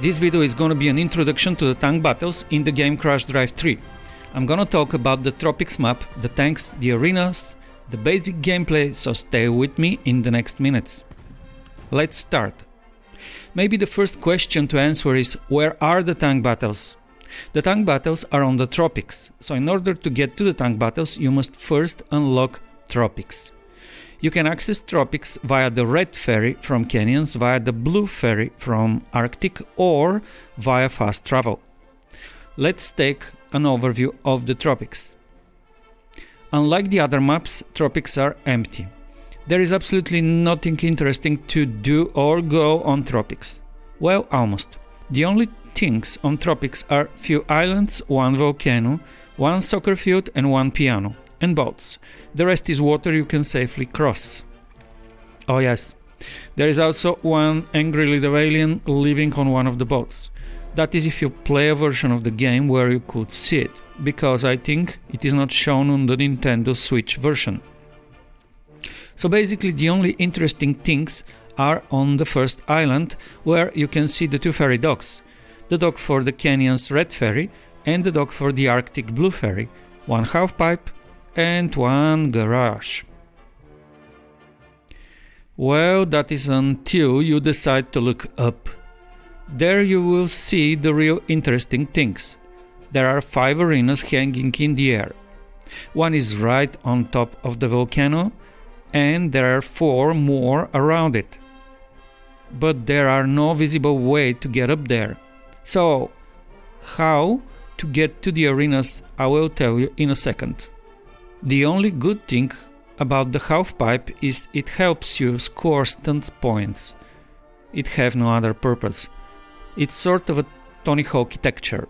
This video is gonna be an introduction to the tank battles in the game Crash Drive 3. I'm gonna talk about the Tropics map, the tanks, the arenas, the basic gameplay, so stay with me in the next minutes. Let's start. Maybe the first question to answer is, where are the tank battles? The tank battles are on the Tropics, so in order to get to the tank battles you must first unlock Tropics. You can access Tropics via the red ferry from canyons, via the blue ferry from Arctic, or via fast travel. Let's take an overview of the Tropics. Unlike the other maps, Tropics are empty. There is absolutely nothing interesting to do or go on Tropics. Well, almost. The only things on Tropics are few islands, one volcano, one soccer field and one piano, and boats. The rest is water you can safely cross. Oh yes, there is also one angry little alien living on one of the boats. That is if you play a version of the game where you could see it, because I think it is not shown on the Nintendo Switch version. So basically the only interesting things are on the first island, where you can see the two ferry docks. The dock for the canyons red ferry and the dock for the Arctic blue ferry, one half-pipe and one garage. Well, that is until you decide to look up. There you will see the real interesting things. There are 5 arenas hanging in the air. One is right on top of the volcano, and there are 4 more around it. But there are no visible way to get up there. So, how to get to the arenas I will tell you in a second. The only good thing about the half-pipe is it helps you score stunt points. It have no other purpose. It's sort of a Tony Hawk texture.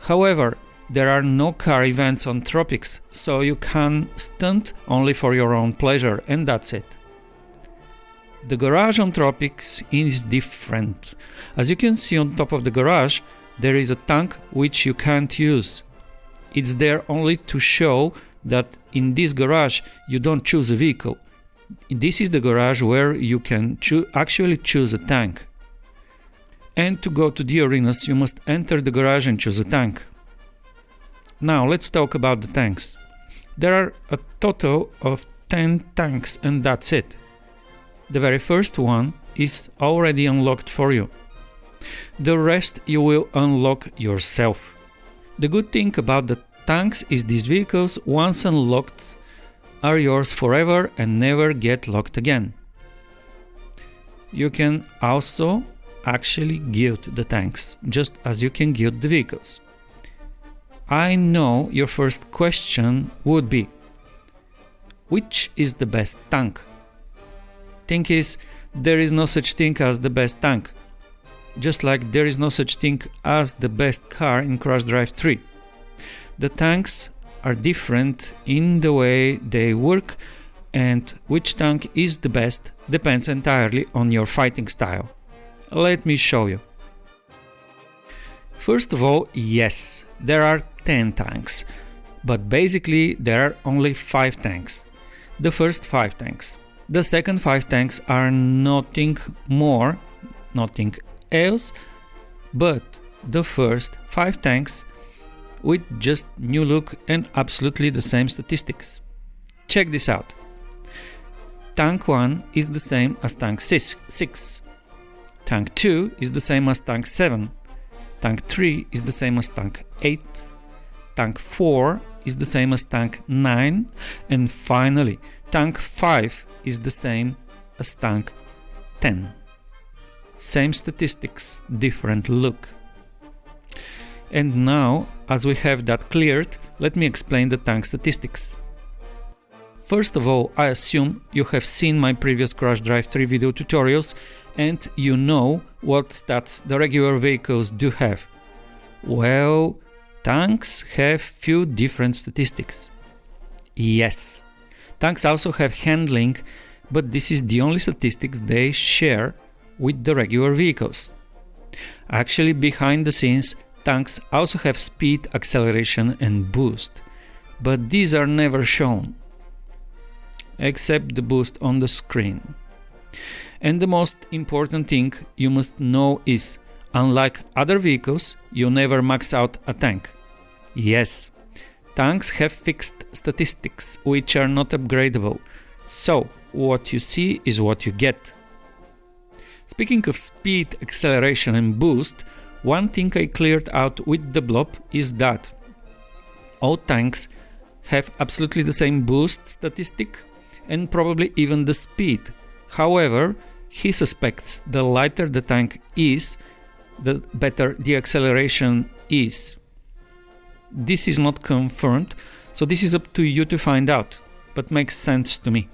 However, there are no car events on Tropics, so you can stunt only for your own pleasure, and that's it. The garage on Tropics is different. As you can see on top of the garage, there is a tank which you can't use. It's there only to show that in this garage you don't choose a vehicle. This is the garage where you can actually choose a tank. And to go to the arenas you must enter the garage and choose a tank. Now let's talk about the tanks. There are a total of 10 tanks and that's it. The very first one is already unlocked for you. The rest you will unlock yourself. The good thing about the tanks is these vehicles, once unlocked, are yours forever and never get locked again. You can also actually guild the tanks, just as you can guild the vehicles. I know your first question would be, which is the best tank? Thing is, there is no such thing as the best tank, just like there is no such thing as the best car in Crash Drive 3. The tanks are different in the way they work, and which tank is the best depends entirely on your fighting style. Let me show you. First of all, yes, there are 10 tanks, but basically there are only 5 tanks. The first 5 tanks. The second 5 tanks are nothing more, nothing else, but the first 5 tanks with just new look and absolutely the same statistics. Check this out. Tank 1 is the same as Tank 6. Tank 2 is the same as Tank 7. Tank 3 is the same as Tank 8. Tank 4 is the same as Tank 9. And finally, Tank 5 is the same as Tank 10. Same statistics, different look. And now, as we have that cleared, let me explain the tank statistics. First of all, I assume you have seen my previous Crash Drive 3 video tutorials and you know what stats the regular vehicles do have. Well, tanks have few different statistics. Yes, tanks also have handling, but this is the only statistics they share with the regular vehicles. Actually, behind the scenes, tanks also have speed, acceleration and boost, but these are never shown, except the boost on the screen. And the most important thing you must know is, Unlike other vehicles, you never max out a tank. Yes, tanks have fixed statistics which are not upgradable, so what you see is what you get. Speaking of speed, acceleration and boost, one thing I cleared out with the blob is that all tanks have absolutely the same boost statistic and probably even the speed. However, he suspects the lighter the tank is, the better the acceleration is. This is not confirmed, so this is up to you to find out, but makes sense to me.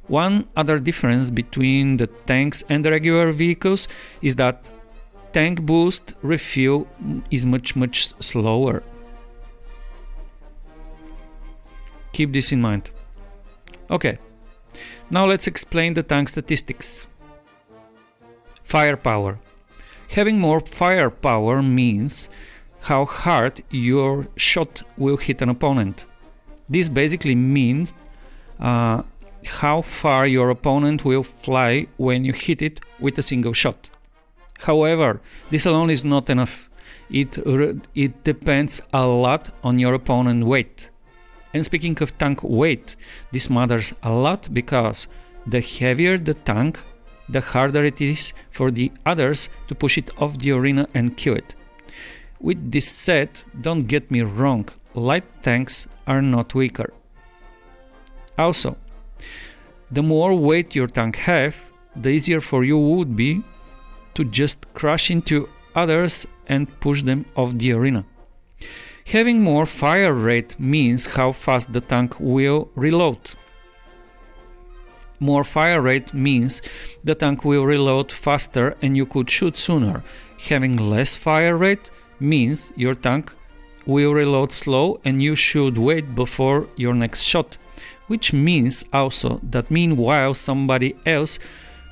One other difference between the tanks and the regular vehicles is that tank boost refuel is much slower. Keep this in mind. Okay, now let's explain the tank statistics. Firepower. Having more firepower means how hard your shot will hit an opponent. This basically means how far your opponent will fly when you hit it with a single shot. However, this alone is not enough. It depends a lot on your opponent's weight. And speaking of tank weight, this matters a lot because the heavier the tank, the harder it is for the others to push it off the arena and kill it. With this said, don't get me wrong, light tanks are not weaker. Also, the more weight your tank have, the easier for you would be to just crash into others and push them off the arena. Having more fire rate means how fast the tank will reload. More fire rate means the tank will reload faster and you could shoot sooner. Having less fire rate means your tank will reload slow and you should wait before your next shot, which means also that meanwhile somebody else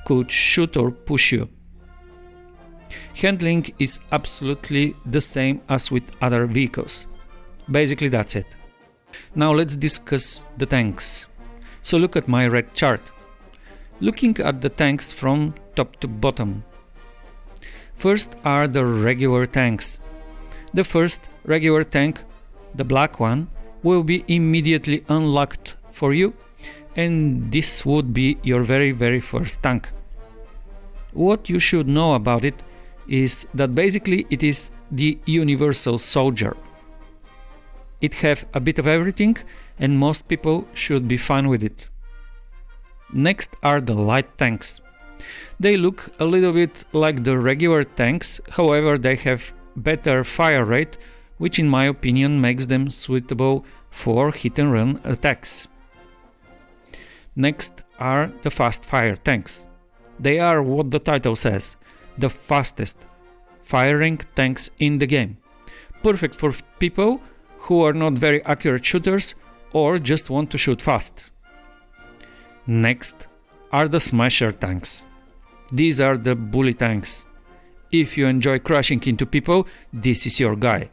could shoot or push you. Handling is absolutely the same as with other vehicles. Basically that's it. Now let's discuss the tanks. So look at my red chart. Looking at the tanks from top to bottom. First are the regular tanks. The first regular tank, the black one, will be immediately unlocked for you, and this would be your very first tank. What you should know about it is that basically it is the universal soldier. It have a bit of everything and most people should be fine with it. Next are the light tanks. They look a little bit like the regular tanks, however they have better fire rate, which in my opinion makes them suitable for hit and run attacks. Next are the fast fire tanks. They are what the title says, the fastest firing tanks in the game. Perfect for people who are not very accurate shooters or just want to shoot fast. Next are the smasher tanks. These are the bully tanks. If you enjoy crashing into people, this is your guy.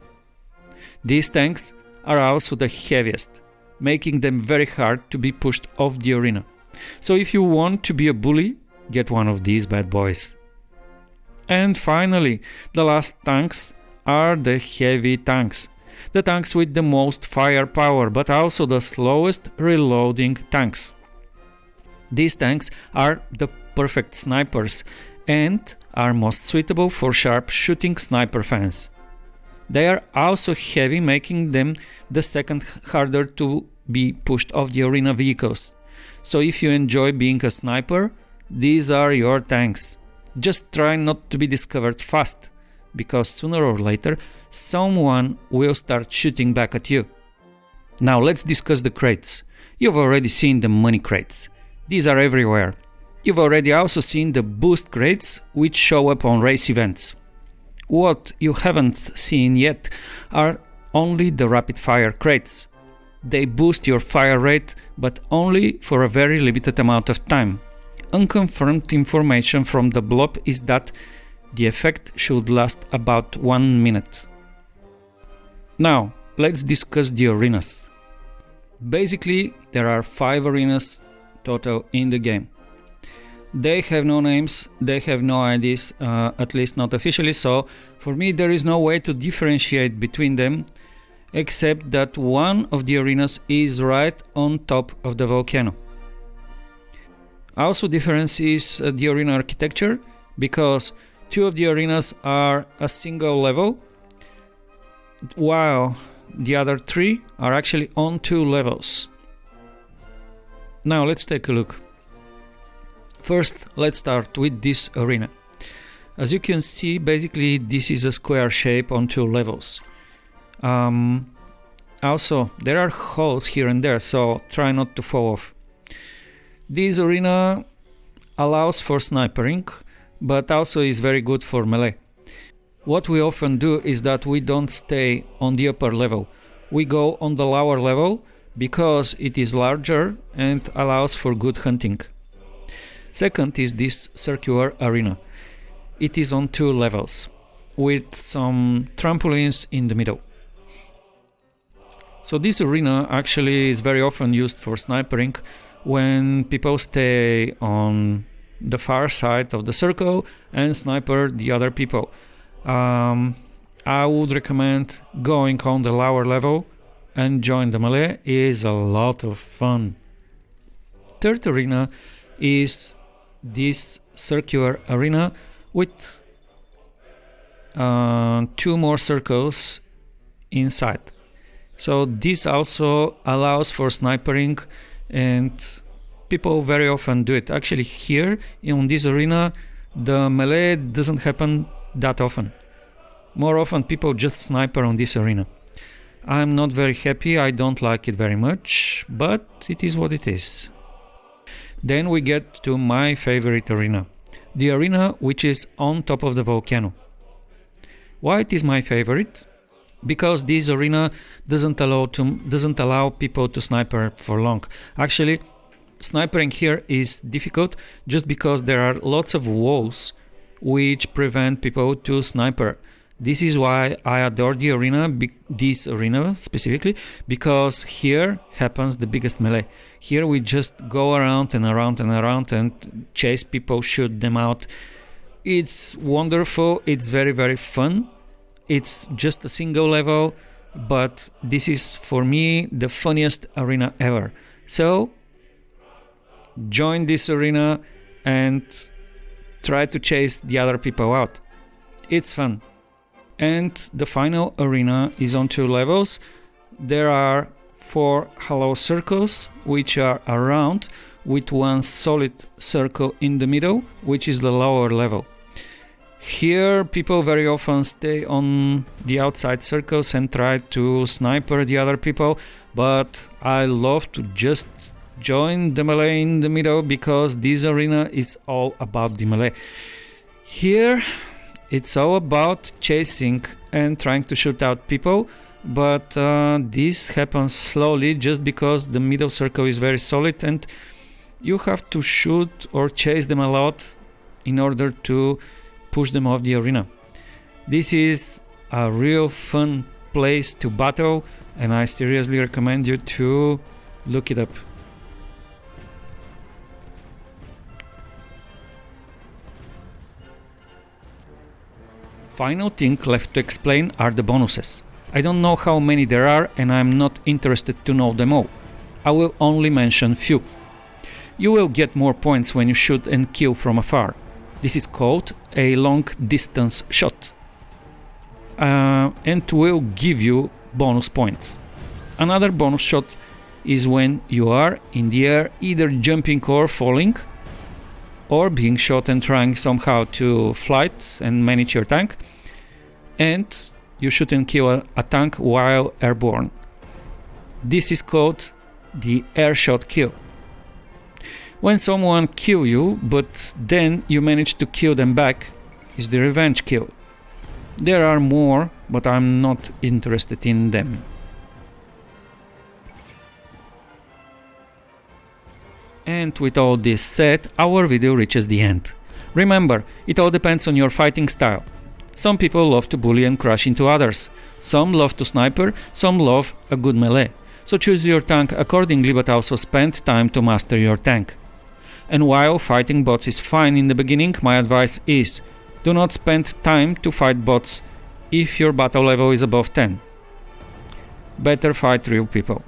These tanks are also the heaviest, making them very hard to be pushed off the arena. So if you want to be a bully, get one of these bad boys. And finally, the last tanks are the heavy tanks. The tanks with the most firepower, but also the slowest reloading tanks. These tanks are the perfect snipers and are most suitable for sharp shooting sniper fans. They are also heavy, making them the second harder to be pushed off the arena vehicles. So if you enjoy being a sniper, these are your tanks. Just try not to be discovered fast, because sooner or later someone will start shooting back at you. Now let's discuss the crates. You've already seen the money crates. These are everywhere. You've already also seen the boost crates, which show up on race events. What you haven't seen yet are only the rapid fire crates. They boost your fire rate, but only for a very limited amount of time. Unconfirmed information from the blob is that the effect should last about 1 minute. Now, let's discuss the arenas. Basically, there are 5 arenas total in the game. They have no names, they have no IDs, at least not officially, so for me there is no way to differentiate between them, except that one of the arenas is right on top of the volcano. Also, difference is the arena architecture, because two of the arenas are a single level, while the other three are actually on two levels. Now let's take a look. First, let's start with this arena. As you can see, basically this is a square shape on two levels. Also, there are holes here and there, so try not to fall off. This arena allows for snipering, but also is very good for melee. What we often do is that we don't stay on the upper level. We go on the lower level because it is larger and allows for good hunting. Second is this circular arena. It is on two levels, with some trampolines in the middle. So this arena actually is very often used for snipering when people stay on the far side of the circle and sniper the other people. I would recommend going on the lower level and join the melee. It is a lot of fun. Third arena is this circular arena with two more circles inside. So this also allows for snipering, and people very often do it. Actually, here in this arena the melee doesn't happen that often. More often people just sniper on this arena. I'm not very happy, I don't like it very much, but it is what it is. Then we get to my favorite arena, the arena which is on top of the volcano. Why it is my favorite? Because this arena doesn't allow people to sniper for long. Actually, snipering here is difficult just because there are lots of walls which prevent people to sniper. This is why I adore the arena, this arena specifically, because here happens the biggest melee. Here we just go around and around and around and chase people, shoot them out. It's wonderful, it's very, very fun. It's just a single level, but this is for me the funniest arena ever. So join this arena and try to chase the other people out. It's fun. And the final arena is on two levels. There are 4 hollow circles which are around, with one solid circle in the middle, which is the lower level. Here people very often stay on the outside circles and try to sniper the other people, but I love to just join the melee in the middle because this arena is all about the melee. Here it's all about chasing and trying to shoot out people, but this happens slowly just because the middle circle is very solid and you have to shoot or chase them a lot in order to push them off the arena. This is a real fun place to battle, and I seriously recommend you to look it up. Final thing left to explain are the bonuses. I don't know how many there are and I'm not interested to know them all. I will only mention few. You will get more points when you shoot and kill from afar. This is called a long distance shot and will give you bonus points. Another bonus shot is when you are in the air, either jumping or falling, or being shot and trying somehow to flight and manage your tank, and you shoot and kill a tank while airborne. This is called the air shot kill. When someone kill you, but then you manage to kill them back, is the revenge kill. There are more, but I'm not interested in them. And with all this said, our video reaches the end. Remember, it all depends on your fighting style. Some people love to bully and crash into others. Some love to sniper, some love a good melee. So choose your tank accordingly, but also spend time to master your tank. And while fighting bots is fine in the beginning, my advice is do not spend time to fight bots if your battle level is above 10. Better fight real people.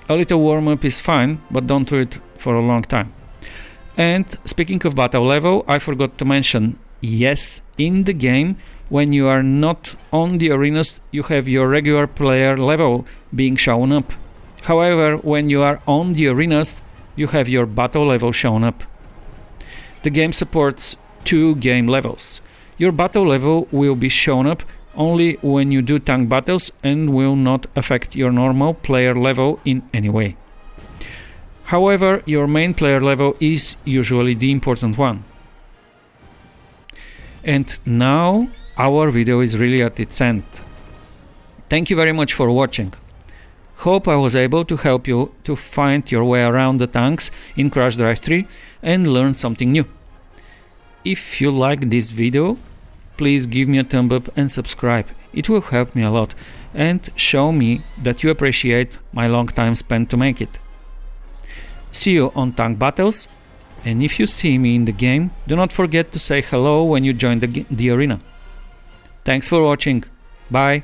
A little warm-up is fine, but don't do it for a long time. And speaking of battle level, I forgot to mention, yes, in the game, when you are not on the arenas, you have your regular player level being shown up. However, when you are on the arenas, you have your battle level shown up. The game supports 2 game levels. Your battle level will be shown up only when you do tank battles and will not affect your normal player level in any way. However, your main player level is usually the important one. And now our video is really at its end. Thank you very much for watching. Hope I was able to help you to find your way around the tanks in Crash Drive 3 and learn something new. If you like this video, please give me a thumb up and subscribe. It will help me a lot and show me that you appreciate my long time spent to make it. See you on tank battles, and if you see me in the game, do not forget to say hello when you join the arena. Thanks for watching. Bye.